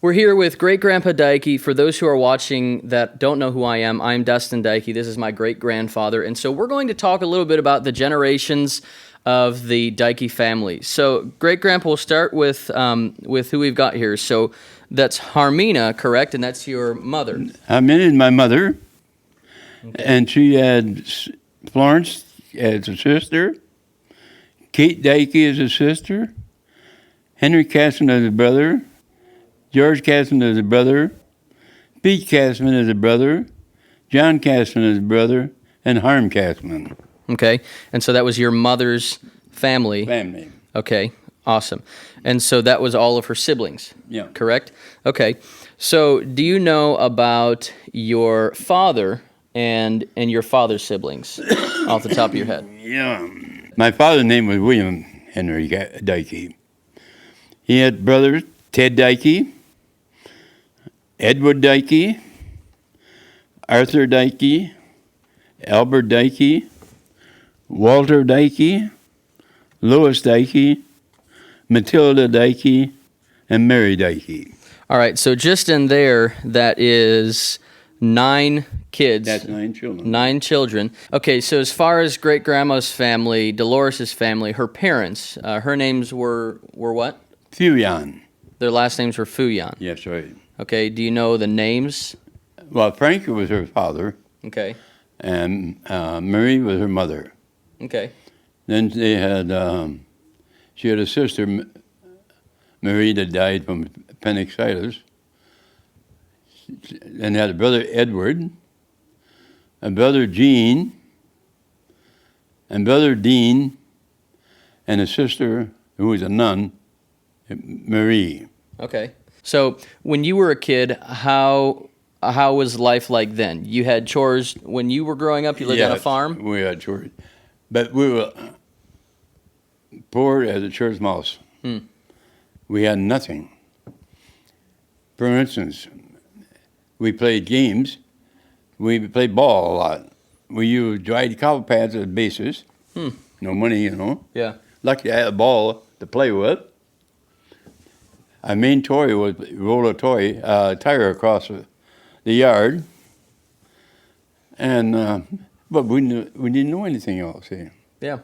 We're here with Great-Grandpa Deike. For those who are watching that don't know who I am, I'm Dustin Deike. This is my great-grandfather. And so we're going to talk a little bit about the generations of the Deike family. So Great-Grandpa, we'll start with who we've got here. So that's Harmina, correct? And that's your mother. Harmina is my mother. Okay. And she had Florence as a sister. Kate Deike is a sister. Henry Casson is a brother. George Casson is a brother. Pete Casson is a brother. John Casson is a brother. And Harm Casson. Okay. And so that was your mother's family. Family. Okay. Awesome. And so that was all of her siblings. Yeah. Correct? Okay. So do you know about your father and your father's siblings off the top of your head? Yeah. My father's name was William Henry Deike. He had brothers Ted Deike, Edward Deike, Arthur Deike, Albert Deike, Walter Deike, Louis Deike, Matilda Deike, and Mary Deike. All right, so just in there, that is 9 kids. That's 9 children. 9 children. Okay, so as far as great-grandma's family, Dolores' family, her parents, her names were what? Fuyan. Their last names were Fuyan. Yes, right. Okay, do you know the names? Well, Frank was her father. Okay. And Marie was her mother. Okay. Then they had, she had a sister, Marie, that died from appendicitis. And had a brother, Edward, a brother, Jean, and brother, Dean, and a sister who was a nun, Marie. Okay. So when you were a kid, how was life like then? You had chores when you were growing up? You lived on a farm? We had chores. But we were poor as a church mouse. We had nothing. For instance, we played games. We played ball a lot. We used dried cow pads as bases. No money, you know. Yeah. Lucky I had a ball to play with. Our main toy was roll a tire across the yard. And but we didn't know anything else. Eh? Yeah.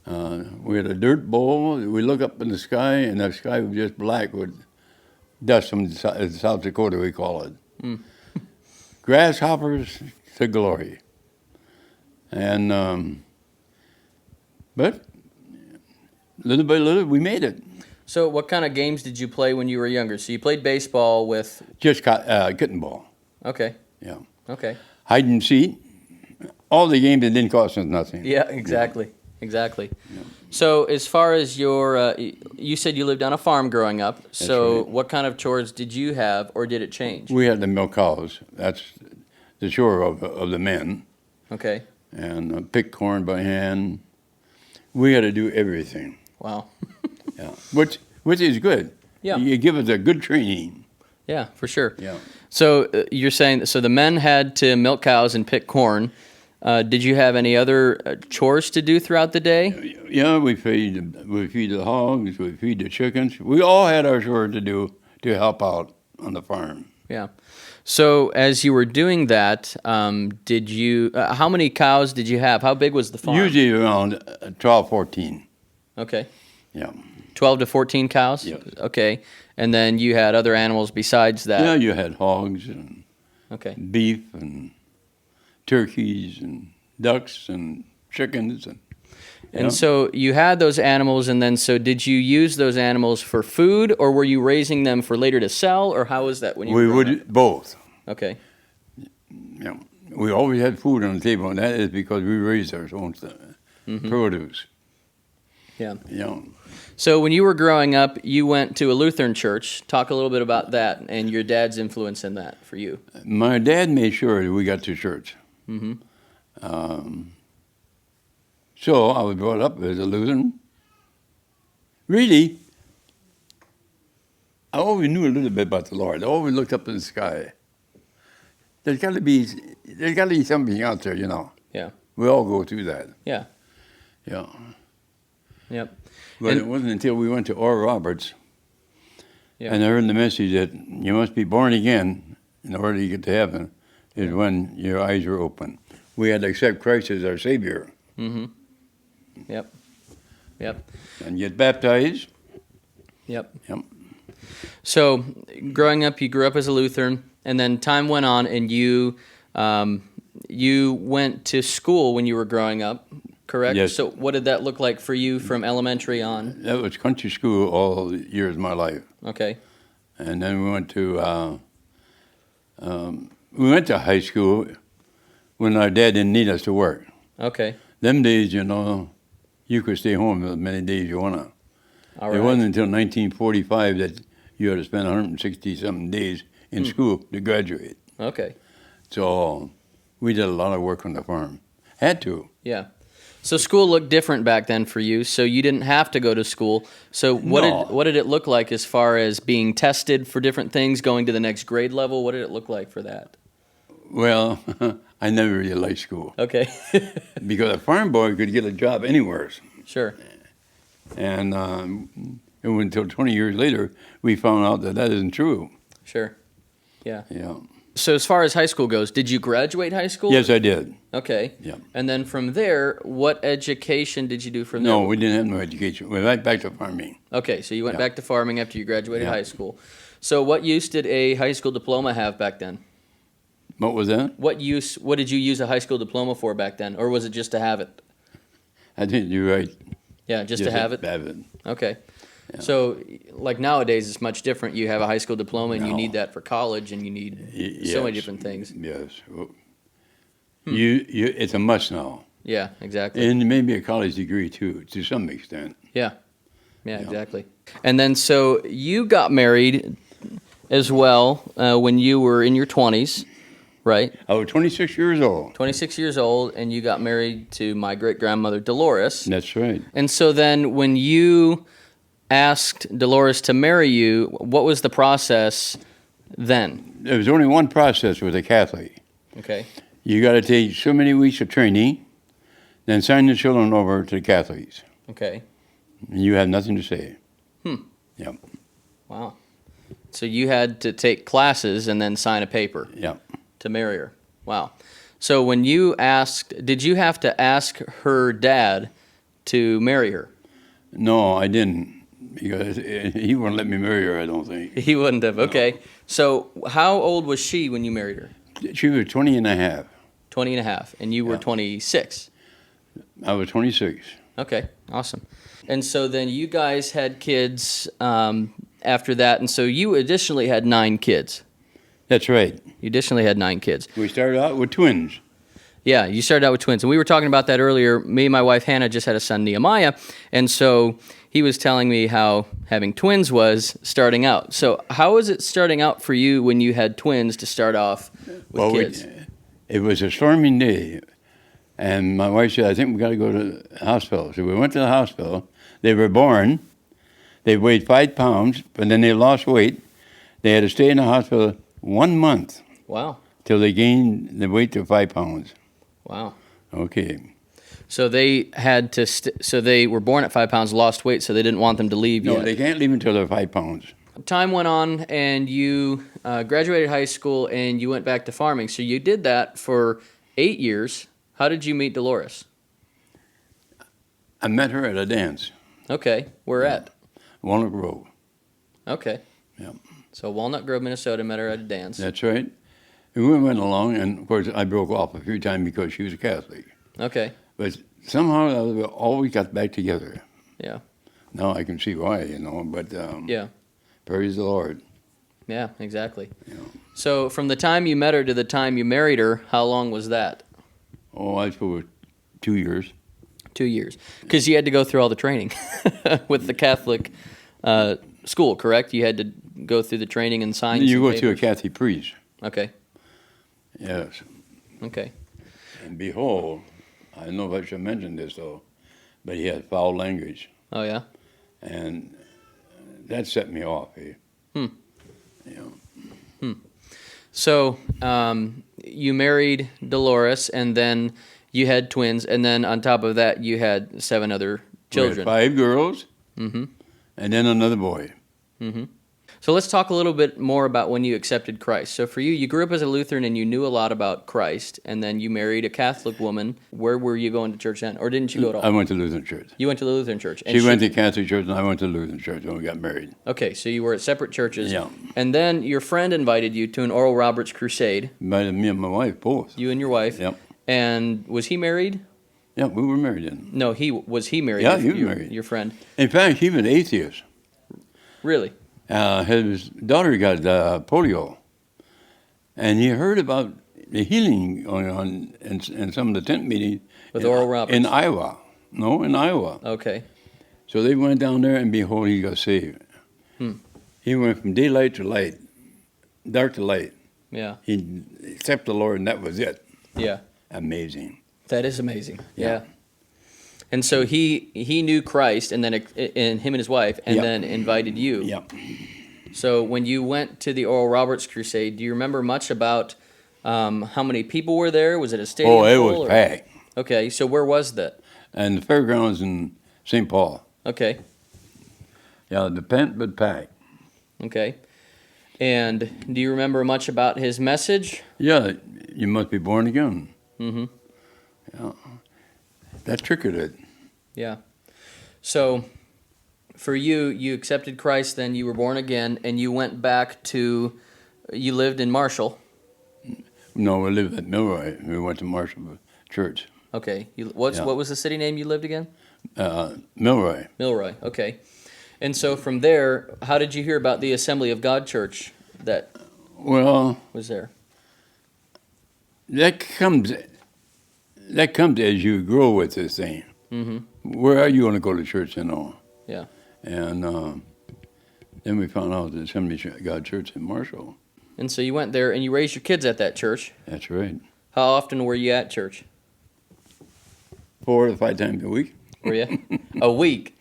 We had a dirt bowl. We looked up in the sky, and the sky was just black with dust from South Dakota, we call it. Grasshoppers to glory. And but little by little, we made it. So what kind of games did you play when you were younger? So you played baseball with... Just kitten ball. Okay. Yeah. Okay. Hide and seek. All the games that didn't cost us nothing. Yeah, exactly. Yeah. Exactly. Yeah. So as far as your... you said you lived on a farm growing up. That's so right. What kind of chores did you have, or did it change? We had to milk cows. That's the chore of the men. Okay. And pick corn by hand. We had to do everything. Wow. Yeah, which is good. Yeah. You give us a good training. Yeah, for sure. Yeah. So you're saying, so the men had to milk cows and pick corn. Did you have any other chores to do throughout the day? Yeah, we feed the hogs, we feed the chickens. We all had our chores to do to help out on the farm. Yeah. So as you were doing that, did you? How many cows did you have? How big was the farm? Usually around 12, 14. Okay. Yeah. 12 to 14 cows? Yes. Okay. And then you had other animals besides that? Yeah, you had hogs and okay. beef and turkeys and ducks and chickens. And so you had those animals, and then so did you use those animals for food, or were you raising them for later to sell, or how was that when you were growing up? Both. Okay. Yeah. We always had food on the table, and that is because we raised our own produce. Yeah. Yeah. So when you were growing up, you went to a Lutheran church. Talk a little bit about that and your dad's influence in that for you. My dad made sure that we got to church. So I was brought up as a Lutheran. Really, I always knew a little bit about the Lord. I always looked up in the sky. There's got to be something out there, you know. Yeah. We all go through that. Yeah. Yeah. Yep. But it wasn't until we went to Oral Roberts Yeah. And I heard the message that you must be born again in order to get to heaven is when your eyes were open. We had to accept Christ as our Savior. Mm-hmm. Yep. Yep. And get baptized. Yep. Yep. So, growing up, you grew up as a Lutheran, and then time went on, and you went to school when you were growing up, correct? Yes. So, what did that look like for you from elementary on? That was country school all the years of my life. Okay. And then we went to high school when our dad didn't need us to work. Okay. Them days, you could stay home as many days you want to. All right. It wasn't until 1945 that you had to spend 160-something days in school to graduate. Okay. So we did a lot of work on the farm. Had to. Yeah. So school looked different back then for you. So you didn't have to go to school. So what did it look like as far as being tested for different things, going to the next grade level? What did it look like for that? Well, I never really liked school. Okay. Because a farm boy could get a job anywhere. Sure. And until 20 years later, we found out that isn't true. Sure. Yeah. Yeah. So as far as high school goes, did you graduate high school? Yes, I did. Okay. Yeah. And then from there, what education did you do from there? No, we didn't have no education. We went back to farming. Okay, so you went back to farming after you graduated Yeah. high school. So what use did a high school diploma have back then? What was that? What did you use a high school diploma for back then? Or was it just to have it? I think you're right. Yeah, just to have it? Have it. Okay. Yeah. So, like nowadays, it's much different. You have a high school diploma, and you No. need that for college, and you need so many Yes. different things. Yes. It's a must now. Yeah, exactly. And maybe a college degree, too, to some extent. Yeah, exactly. And then, so you got married as well when you were in your 20s, right? I was 26 years old. 26 years old, and you got married to my great-grandmother, Dolores. That's right. And so then when you asked Dolores to marry you, what was the process then? There was only one process with a Catholic. Okay. You got to take so many weeks of training, then sign the children over to the Catholics. Okay. And you have nothing to say. Yep. Wow. So you had to take classes and then sign a paper Yep. to marry her. Wow. So when you asked, did you have to ask her dad to marry her? No, I didn't. Because he wouldn't let me marry her, I don't think. He wouldn't have. Okay. So how old was she when you married her? She was 20 and a half. 20 and a half. And you were Yeah. 26. I was 26. Okay. Awesome. And so then you guys had kids after that. And so you additionally had 9 kids. That's right. You additionally had 9 kids. We started out with twins. Yeah, you started out with twins. And we were talking about that earlier. Me and my wife, Hannah, just had a son, Nehemiah. And so he was telling me how having twins was starting out. So how was it starting out for you when you had twins to start off with kids? It was a storming day. And my wife said, I think we got to go to the hospital. So we went to the hospital. They were born. They weighed 5 pounds, but then they lost weight. They had to stay in the hospital 1 month Wow. till they gained the weight to 5 pounds. Wow. Okay. So they had to, so they were born at 5 pounds, lost weight, so they didn't want them to leave No, yet. they can't leave until they're 5 pounds. Time went on, and you graduated high school, and you went back to farming. So you did that for 8 years. How did you meet Dolores? I met her at a dance, Okay. Where at? Walnut Grove. Okay. Yeah. So Walnut Grove, Minnesota, met her at a dance. That's right. And we went along, and of course I broke off a few times because she was a Catholic. Okay. But somehow we always got back together. Yeah. Now I can see why, but Yeah. praise the Lord. Yeah, exactly. Yeah. So from the time you met her to the time you married her, how long was that? Oh, I suppose 2 years. 2 years. Because you had to go through all the training with the Catholic school, correct? You had to go through the training and sign You some go to a papers. Catholic priest. Okay. Yes. Okay. And behold, I don't know if I should mention this though, but he had foul language. Oh, yeah? And that set me off. Hmm. Yeah. So you married Dolores, and then you had twins, and then on top of that, you had 7 other We had children. 5 girls, Mm-hmm. and then another boy. Mm-hmm. So let's talk a little bit more about when you accepted Christ. So for you, you grew up as a Lutheran and you knew a lot about Christ, and then you married a Catholic woman. Where were you going to church then, or didn't you go at all? I went to Lutheran church. You went to the Lutheran church. She went to Catholic church, and I went to Lutheran church when we got married. Okay, so you were at separate churches. Yeah. And then your friend invited you to an Oral Roberts crusade. Me and my wife, both. You and your wife. Yep. And was he married? Yeah, we were married then. No, was he married? Yeah, he was married. Your friend. In fact, he was an atheist. Really? His daughter got polio, and he heard about the healing going on in some of the tent meetings With Oral Roberts? in Iowa. No, in Iowa. Okay. So they went down there, and behold, he got saved. He went from daylight to light, dark to light. Yeah. He accepted the Lord, and that was it. Yeah. Amazing. That is amazing. Yeah. Yeah. And so he knew Christ, and then and him and his wife, and Yep. then invited you. Yep. So when you went to the Oral Roberts crusade, do you remember much about how many people were there? Was it a stadium? Oh, it full, was or? packed. Okay, so where was that? And the fairgrounds in St. Paul. Okay, Yeah, the tent, but packed. okay. And do you remember much about his message? Yeah, you must be born again. Mm-hmm. Yeah. That triggered it. Yeah. So for you, you accepted Christ, then you were born again, and you went back to, you lived in Marshall. No, we lived at Milroy. We went to Marshall Church. Okay. Yeah. What was the city name you lived again? Milroy. Milroy. Okay. And so from there, how did you hear about the Assembly of God Church that Well, was there? that comes as you grow with this thing. Mm-hmm. Where are you going to go to church and all? Yeah. And then we found out the Assembly of God Church in Marshall. And so you went there and you raised your kids at that church. That's right. How often were you at church? 4 to 5 times a week. Were you? A week.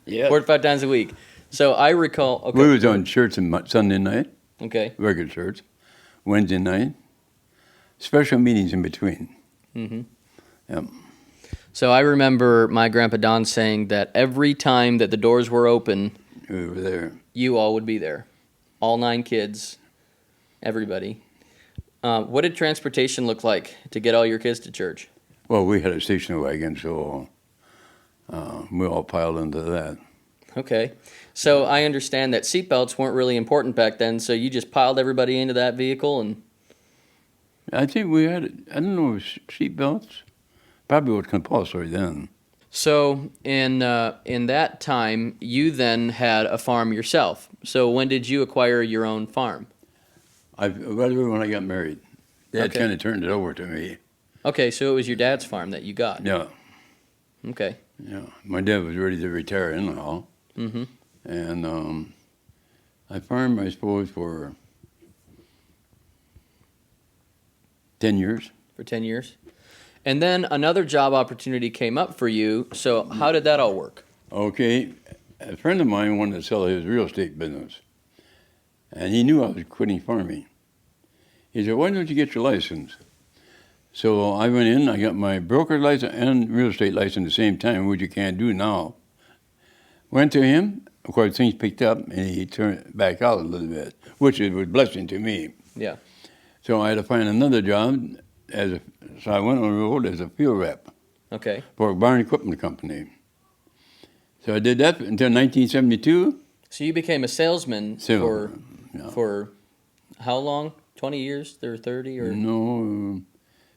Yeah. 4 to 5 times a week. So I recall. Okay. We was on church on Sunday night, Okay. regular church, Wednesday night, special meetings in between. Mm-hmm. Yep. So I remember my grandpa Don saying that every time that the doors were open, We were there. you all would be there. All 9 kids, everybody. What did transportation look like to get all your kids to church? Well, we had a station wagon, so we all piled into that. Okay. So I understand that seatbelts weren't really important back then, so you just piled everybody into that vehicle and... I think we had, I don't know, seat belts. Probably was compulsory then. So in that time, you then had a farm yourself. So when did you acquire your own farm? Right when I got married. Dad Okay. kind of turned it over to me. Okay, so it was your dad's farm that you got. Yeah, Okay. yeah. My dad was ready to retire anyhow. Mm-hmm. And I farmed, I suppose, for 10 years. For 10 years. And then another job opportunity came up for you. So how did that all work? Okay, a friend of mine wanted to sell his real estate business, and he knew I was quitting farming. He said, "Why don't you get your license?" So I went in, I got my broker license and real estate license at the same time, which you can't do now. Went to him, of course things picked up, and he turned it back out a little bit, which was a blessing to me. Yeah. So I had to find another job, so I went on the road as a field rep Okay. for a barn equipment company. So I did that until 1972. So you became a salesman Yeah. for how long? 20 years or 30 or No,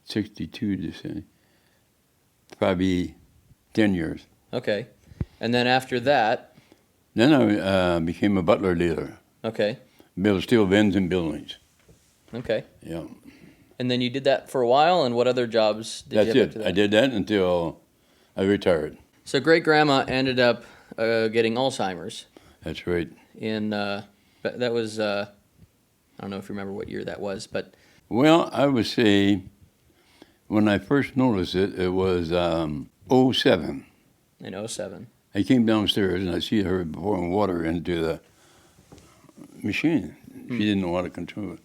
62 to say. Probably 10 years. Okay. And then after that, Then I became a butler dealer. okay. Build steel bins and buildings. Okay. Yeah. And then you did that for a while, and what other jobs did That's you have it. after that? I did that until I retired. So great grandma ended up getting Alzheimer's That's right. but that was I don't know if you remember what year that was, but Well, I would say when I first noticed it, it was '07. in 07. I came downstairs and I see her pouring water into the machine. She didn't know how to control it.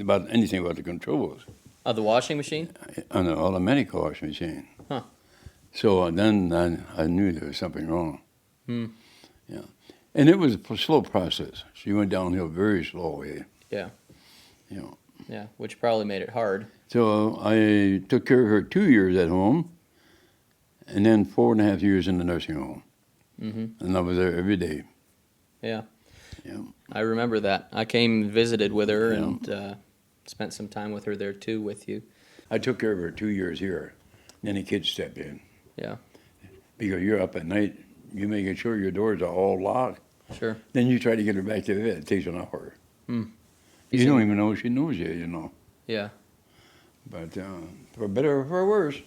About anything about the controls The washing machine? on an automatic washing machine. Huh. So then I knew there was something wrong. Hmm. Yeah. And it was a slow process. She went downhill very slowly. Yeah. You know. Yeah, which probably made it hard. So I took care of her 2 years at home, and then 4.5 years in the nursing home. Mm-hmm. And I was there every day. Yeah. Yeah. I remember that. I came and visited with her Yeah. and spent some time with her there too with you. I took care of her 2 years here. Then the kids stepped in. Yeah. Because you're up at night, you making sure your doors are all locked. Sure. Then you try to get her back to bed. It takes an hour. Hmm. You don't even know she knows you, you know. Yeah. But for better or for worse.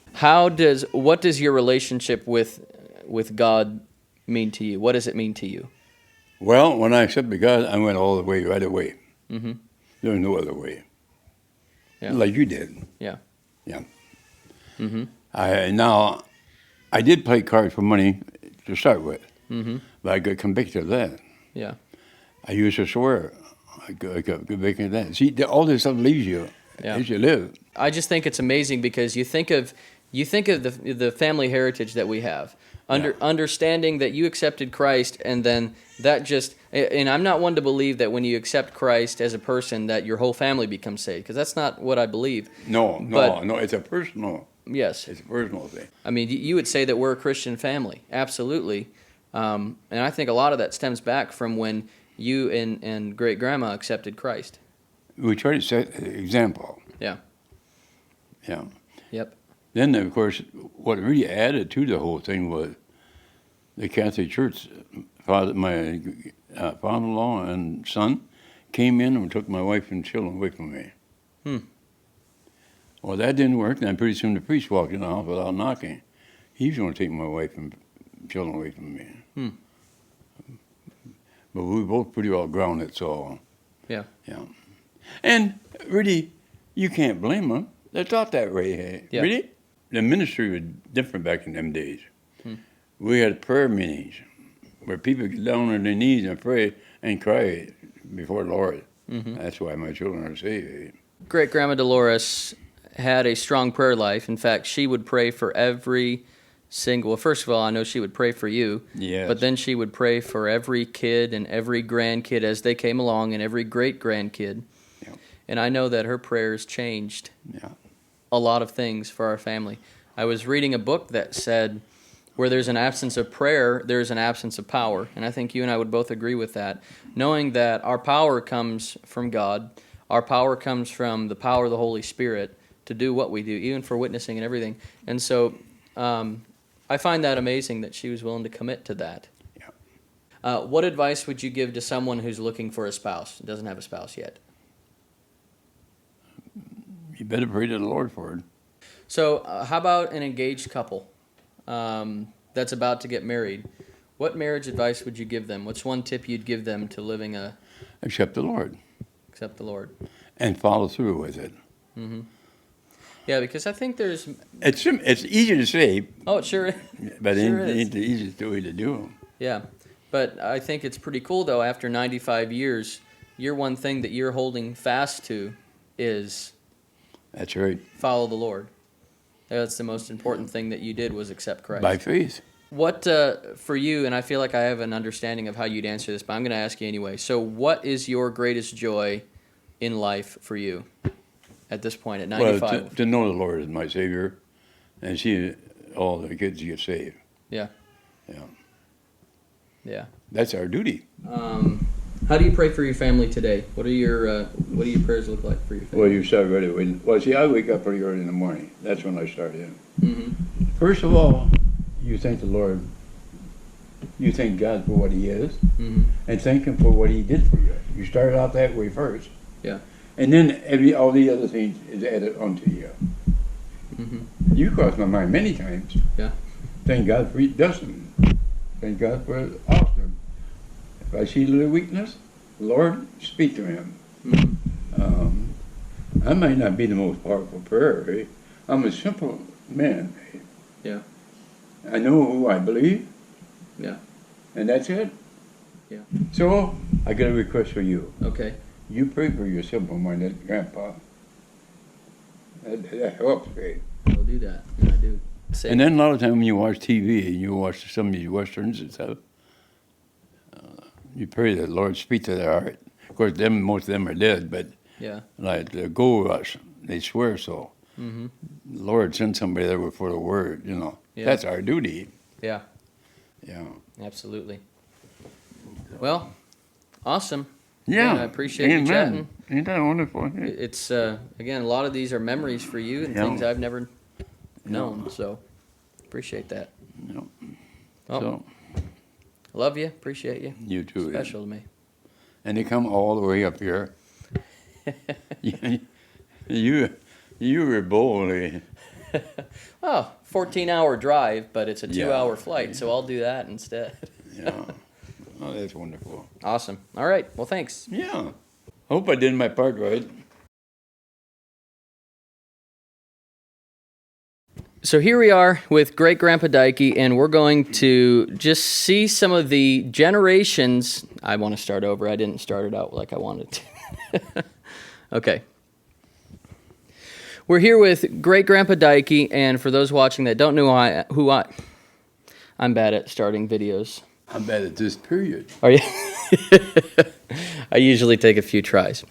What does your relationship with God mean to you? What does it mean to you? Well, when I accepted God, I went all the way, right away. Mm-hmm. There was no other way. Yeah. Like you did. Yeah. Yeah. Mm-hmm. I did play cards for money to start with, Mm-hmm. but I got convicted of that. Yeah. I used to swear. I got convicted of that. See, all this stuff leaves you as you live. I just think it's amazing because you think of the family heritage that we have. Understanding that you accepted Christ, and then that just, and I'm not one to believe that when you accept Christ as a person that your whole family becomes saved, because that's not what I believe. No, it's a personal. Yes. It's a personal thing. I mean, you would say that we're a Christian family, absolutely, and I think a lot of that stems back from when you and great grandma accepted Christ. We try to set an example. Yeah. Yeah. Yep. Then, of course, what really added to the whole thing was the Catholic Church. My father-in-law and son came in and took my wife and children away from me. Well, that didn't work. Then pretty soon the priest walked in the house without knocking. He was going to take my wife and children away from me. But we were both pretty well grounded, so. Yeah. Yeah. And really, you can't blame them. They're taught that way. Hey? Yeah. Really? The ministry was different back in them days. We had prayer meetings where people get down on their knees and pray and cry before the Lord. Mm-hmm. That's why my children are saved. Great Grandma Dolores had a strong prayer life. In fact, she would pray for every single. Well, first of all, I know she would pray for you. Yes. But then she would pray for every kid and every grandkid as they came along, and every great grandkid. Yeah. And I know that her prayers changed a lot of things for our family. I was reading a book that said, where there's an absence of prayer, there's an absence of power. And I think you and I would both agree with that. Knowing that our power comes from God, our power comes from the power of the Holy Spirit to do what we do, even for witnessing and everything. And so I find that amazing that she was willing to commit to that. Yeah. What advice would you give to someone who's looking for a spouse, doesn't have a spouse yet? You better pray to the Lord for it. So how about an engaged couple that's about to get married? What marriage advice would you give them? What's one tip you'd give them to living Accept the Lord. Accept the Lord. And follow through with it. Mm-hmm. Yeah, because I think there's... It's easy to say. Oh, it sure is. But it Sure ain't the easiest way to do. Yeah, but I think it's pretty cool, though, after 95 years, your one thing that you're holding fast to is... That's right. Follow the Lord. That's the most important thing that you did, was accept Christ. By faith. What, for you, and I feel like I have an understanding of how you'd answer this, but I'm going to ask you anyway. So what is your greatest joy in life for you at this point, at 95? Well, to know the Lord as my Savior and see all the kids get saved. Yeah. Yeah. Yeah. That's our duty. How do you pray for your family today? What do your prayers look like for your family? Well, you start right away. Well, see, I wake up pretty early in the morning. That's when I start in. Mm-hmm. First of all, you thank the Lord. You thank God for what He is, and thank Him for what He did for you. You start out that way first. Yeah. And then all the other things is added onto you. Mm-hmm. You crossed my mind many times. Yeah. Thank God for Dustin. Thank God for Austin. If I see a little weakness, Lord, speak to him. Mm-hmm. I might not be the most powerful prayer. Eh? I'm a simple man. Eh? Yeah. I know who I believe. Yeah. And that's it. Yeah. So, I got a request for you. Okay. You pray for your simple-minded grandpa. That helps, eh? I'll do that. Yeah, I do. And then a lot of times when you watch TV and you watch some of these westerns and stuff, you pray that the Lord speak to their heart. Of course, most of them are dead, but Yeah. like the go rush, they swear so. Mm-hmm. The Lord sent somebody there for the word, you know. Yeah. That's our duty. Yeah. Yeah. Absolutely. Well, awesome. Yeah. I appreciate you chatting. Ain't that wonderful? It's again, a lot of these are memories for you and Yeah. things I've never known. So appreciate that. Yeah. Well, So, love you. Appreciate you. you too. Special to me. And they come all the way up here. you were bold. Oh, 14-hour drive, but it's a 2-hour Yeah. flight, so I'll do that instead. Yeah. Oh, that's wonderful. Awesome. All right. Well, thanks. Yeah. Hope I did my part right. So here we are with Great Grandpa Deike, and we're going to just see some of the generations. I want to start over. I didn't start it out like I wanted to. Okay. We're here with Great Grandpa Deike, and for those watching that don't know I'm bad at starting videos. I'm bad at this period. Are you? I usually take a few tries.